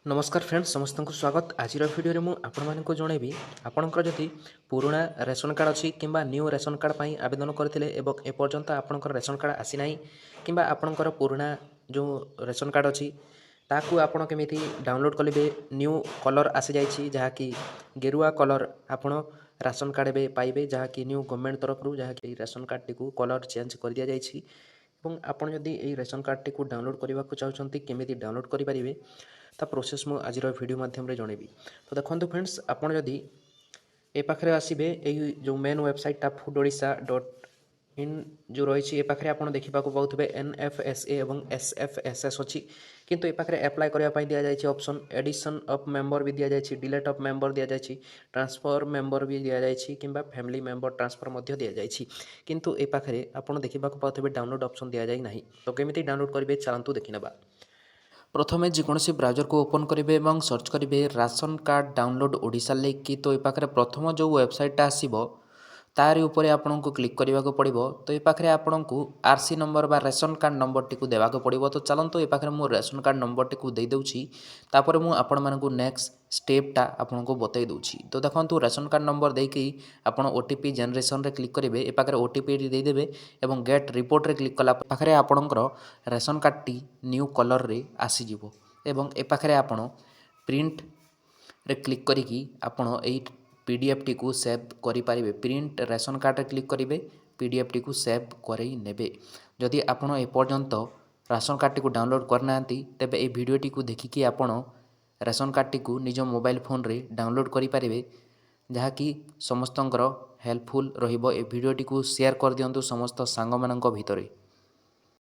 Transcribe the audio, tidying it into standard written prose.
नमस्कार फ्रेंड्स समस्त को स्वागत आज भिडियो मु आपको जनइबी आपंकर जदि पुराणा रेशन कार्ड अच्छी कि न्यू रेशन कार्ड पर आवेदन करते एपर्यंत आपंकर रेशन कार्ड आसीना कि आपंकर पुराणा जो रेशन कार्ड अच्छी ताकू आपण केमी डाउनलोड करेंगे न्यू कलर आसी जाइए जहाँकि गेरुआ कलर आपण राशन कार्ड ए पाइबे जहाँकि न्यू गवर्नमेंट तरफ जहाँकि ration card T colour change कर दि जाइए और आपड़ जदि यही रेशन कार्ड टी डाउनलोड करने को चाहते केमी डाउनलोड करेंगे ता प्रोसेस मु आज वीडियो माध्यम जनइबी। तो देखो फ्रेंड्स आपड़ जदि ए पाखे आसबे यही जो मेन वेबसाइट टा foododisha.in जो रही पाखे आप देखा पाथे NFSA और SFSS अच्छी किंतु ए पाखे एप्लाय करने दि जाए ऑप्शन एडिशन ऑफ मेंबर भी दि जाए डिलीट ऑफ मेंबर दि जाए ट्रांसफर मेंबर भी दि जाए कि फैमिली मेंबर ट्रांसफर दि जाए किंतु ए पाखे आप देखा पाथे डाउनलोड ऑप्शन दि जाए ना। तो केमी डाउनलोड करेंगे चलतु देखने। प्रथमे जेकोसी ब्राउजर को ओपन करेंगे और सर्च करेंगे राशन कार्ड डाउनलोड ओडिशा लेखि। तो ये पाखे प्रथम जो वेबसाइटा आसो तारी उपर आपन को क्लिक करने को पड़ो। तो ये पाखे आपन को आरसी नंबर बा रेशन कार्ड नंबर टी देवाक पड़ो। तो चलते ये पाखे मुझे रेशन कार्ड नंबर टी देदेची तापर मुझे आपण मानक नेक्स्ट स्टेपटा आपन को बतई दूची। तो देखो रेशन कार्ड नंबर देकी आप ओटीपी जेनरेशन रे क्लिक करेंगे ए पाखे ओटीपी देदेवे और गेट रिपोर्ट रे क्लिक कला पाखे आपणकर ration card T new colour रे आसीजिवो एवं ए पाखे आपण प्रिंट रे क्लिक करिकी आपण एई पीडीएफ टी को सेव करि पारिबे। प्रिंट रेशन कार्ड रे क्लिक करेंगे पीडीएफ टी को सेव करई नेबे। जदि आपण ए पर्यंत राशन कार्ड टी को डाउनलोड करना तेबे ए वीडियो टी को देखिकी आपण रेशन कार्ड टी को निज मोबाइल फोन रे डाउनलोड करि पारिबे जहाँकि समस्तंकर हेल्पफुल रहिबो। ए वीडियो टी को शेयर कर दियंतु समस्त सांग मानक भितरे।